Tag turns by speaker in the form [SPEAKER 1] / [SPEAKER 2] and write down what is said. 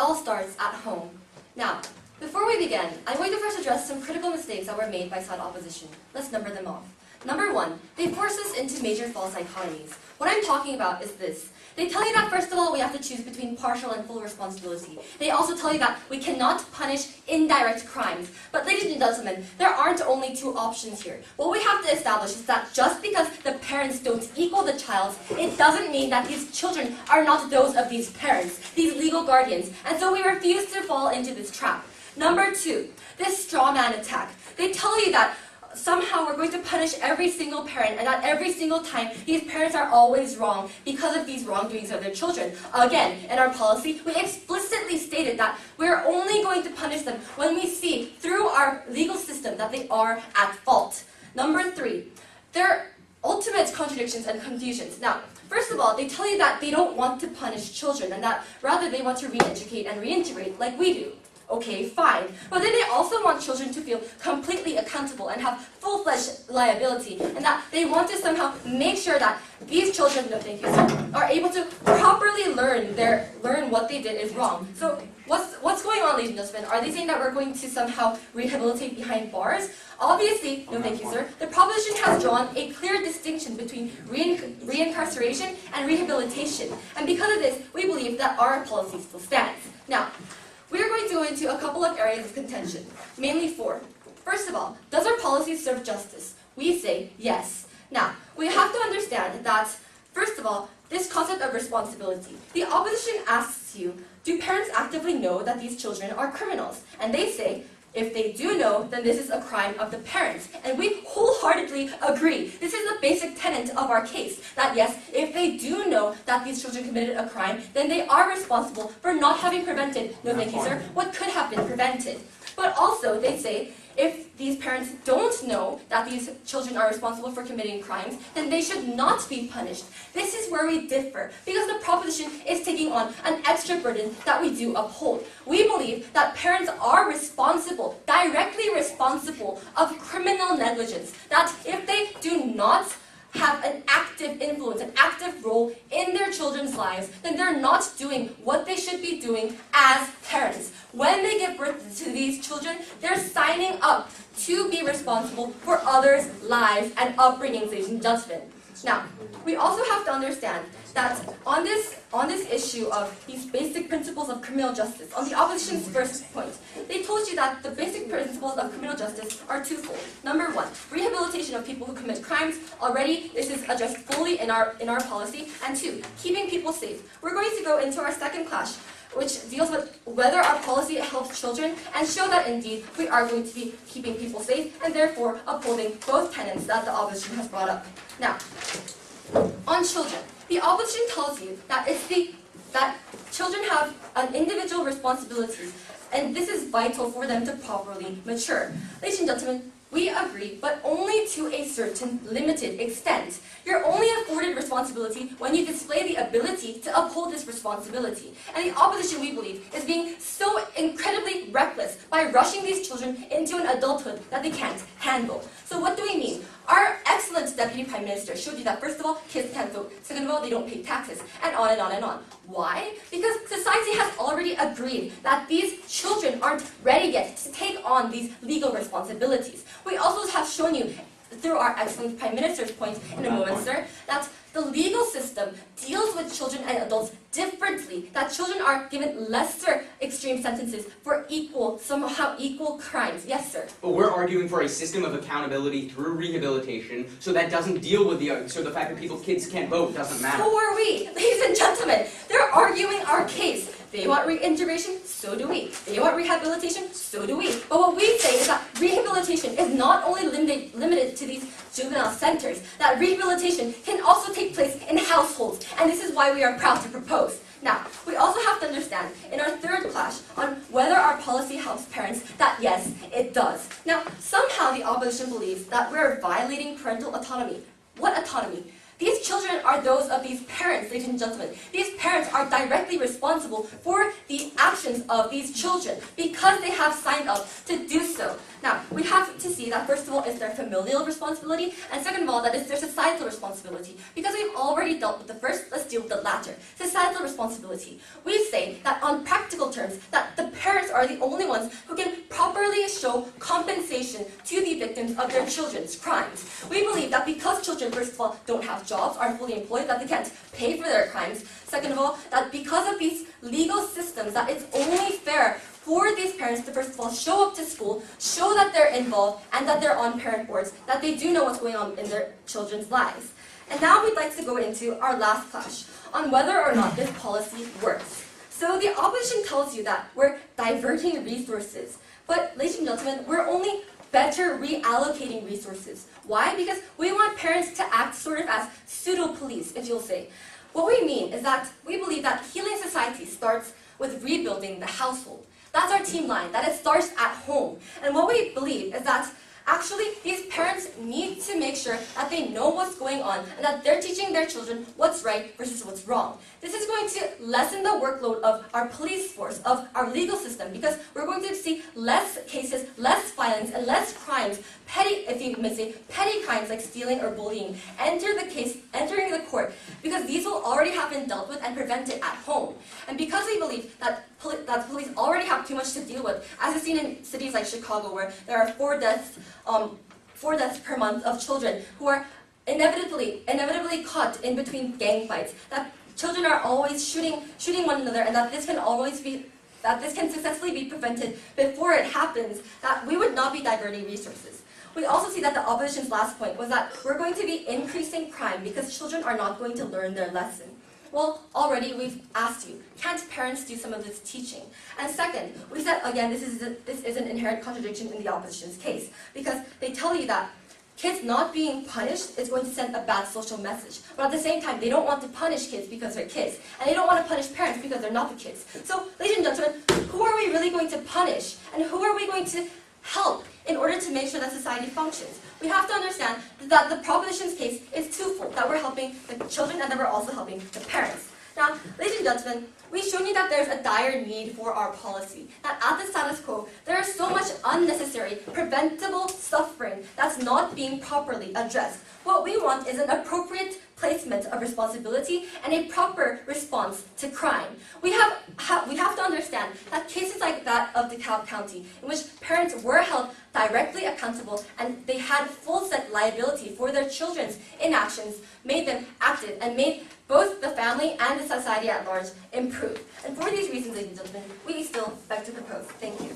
[SPEAKER 1] all starts at home. Now, before we begin, I'm going to first address some critical mistakes that were made by side opposition. Let's number them off. Number one, they force us into major false dichotomies. What I'm talking about is this. They tell you that first of all, we have to choose between partial and full responsibility. They also tell you that we cannot punish indirect crimes. But ladies and gentlemen, there aren't only two options here. What we have to establish is that just because the parents don't equal the child's, it doesn't mean that these children are not those of these parents, these legal guardians. And so we refuse to fall into this trap. Number two, this straw man attack. They tell you that somehow we're going to punish every single parent, and that every single time these parents are always wrong because of these wrongdoings of their children. Again, in our policy, we explicitly stated that we're only going to punish them when we see through our legal system that they are at fault. Number three, their ultimate contradictions and confusions. Now, first of all, they tell you that they don't want to punish children and that rather they want to re-educate and reintegrate like we do. Okay, fine. But then they also want children to feel completely accountable and have full-fledged liability, and that they want to somehow make sure that these children, no thank you, sir, are able to properly learn what they did is wrong. So what's going on, ladies and gentlemen? Are they saying that we're going to somehow rehabilitate behind bars? Obviously, no thank you, sir, the proposition has drawn a clear distinction between reincarceration and rehabilitation. And because of this, we believe that our policy still stands. Now, we are going to go into a couple of areas of contention, mainly four. First of all, does our policy serve justice? We say yes. Now, we have to understand that, first of all, this concept of responsibility. The opposition asks you, do parents actively know that these children are criminals? And they say, if they do know, then this is a crime of the parents. And we wholeheartedly agree. This is the basic tenet of our case, that yes, if they do know that these children committed a crime, then they are responsible for not having prevented, no thank you sir, what could have been prevented. But also, they say, if these parents don't know that these children are responsible for committing crimes, then they should not be punished. This is where we differ, because the proposition is taking on an extra burden that we do uphold. We believe that parents are responsible, directly responsible of criminal negligence, that if they do not have an active influence, an active role in their children's lives, then they're not doing what they should be doing as parents. When they give birth to these children, they're signing up to be responsible for others' lives and upbringings, ladies and gentlemen. Now, we also have to understand that on this issue of these basic principles of criminal justice, on the opposition's first point, they told you that the basic principles of criminal justice are twofold. Number one, rehabilitation of people who commit crimes. Already, this is addressed fully in our policy. And two, keeping people safe. We're going to go into our second clash, which deals with whether our policy helps children, and show that indeed we are going to be keeping people safe and therefore upholding both tenets that the opposition has brought up. Now, on children, the opposition tells you that that children have an individual responsibility, and this is vital for them to properly mature. Ladies and gentlemen, we agree, but only to a certain limited extent. You're only afforded responsibility when you display the ability to uphold this responsibility. And the opposition, we believe, is being so incredibly reckless by rushing these children into an adulthood that they can't handle. So what do we mean? Our excellent Deputy Prime Minister showed you that, first of all, kids can't vote. Second of all, they don't pay taxes. And on and on and on. Why? Because society has already agreed that these children aren't ready yet to take on these legal responsibilities. We also have shown you, through our excellent Prime Minister's point in a moment, sir, that the legal system deals with children and adults differently, that children are given lesser extreme sentences for somehow equal crimes. Yes, sir?
[SPEAKER 2] But we're arguing for a system of accountability through rehabilitation, so that doesn't deal with so the fact that kids can't vote doesn't matter.
[SPEAKER 1] So are we. Ladies and gentlemen, they're arguing our case. They want reintegration, so do we. They want rehabilitation, so do we. But what we say is that rehabilitation is not only limited to these juvenile centers, that rehabilitation can also take place in households, and this is why we are proud to propose. Now, we also have to understand, in our third clash, on whether our policy helps parents, that yes, it does. Now, somehow the opposition believes that we're violating parental autonomy. What autonomy? These children are those of these parents, ladies and gentlemen. These parents are directly responsible for the actions of these children because they have signed up to do so. Now, we have to see that first of all, it's their familial responsibility, and second of all, that it's their societal responsibility. Because we've already dealt with the first, let's deal with the latter. Societal responsibility. We say that on practical terms, that the parents are the only ones who can properly show compensation to the victims of their children's crimes. We believe that because children, first of all, don't have jobs, aren't fully employed, that they can't pay for their crimes. Second of all, that because of these legal systems, that it's only fair for these parents to first of all show up to school, show that they're involved, and that they're on parent boards, that they do know what's going on in their children's lives. And now we'd like to go into our last clash on whether or not this policy works. So the opposition tells you that we're diverting resources, but ladies and gentlemen, we're only better reallocating resources. Why? Because we want parents to act sort of as pseudo-police, if you'll say. What we mean is that we believe that healing society starts with rebuilding the household. That's our team line, that it starts at home. And what we believe is that actually these parents need to make sure that they know what's going on and that they're teaching their children what's right versus what's wrong. This is going to lessen the workload of our police force, of our legal system, because we're going to see less cases, less violence, and less crimes, petty, if you may say, petty crimes like stealing or bullying, entering the court, because these will already have been dealt with and prevented at home. And because we believe that police already have too much to deal with, as we've seen in cities like Chicago, where there are 4 deaths per month of children who are inevitably caught in between gang fights, that children are always shooting one another, and that this can successfully be prevented before it happens, that we would not be diverting resources. We also see that the opposition's last point was that we're going to be increasing crime because children are not going to learn their lesson. Well, already we've asked you, can't parents do some of this teaching? And second, we said, again, this is an inherent contradiction in the opposition's case, because they tell you that kids not being punished is going to send a bad social message. But at the same time, they don't want to punish kids because they're kids. And they don't want to punish parents because they're not the kids. So, ladies and gentlemen, who are we really going to punish? And who are we going to help in order to make sure that society functions? We have to understand that the proposition's case is twofold, that we're helping the children and that we're also helping the parents. Now, ladies and gentlemen, we've shown you that there's a dire need for our policy. That at the status quo, there is so much unnecessary, preventable suffering that's not being properly addressed. What we want is an appropriate placement of responsibility and a proper response to crime. We have to understand that cases like that of DeKalb County, in which parents were held directly accountable and they had full set liability for their children's inactions, made them active and made both the family and the society at large improve. And for these reasons, ladies and gentlemen, we still beg to propose. Thank you.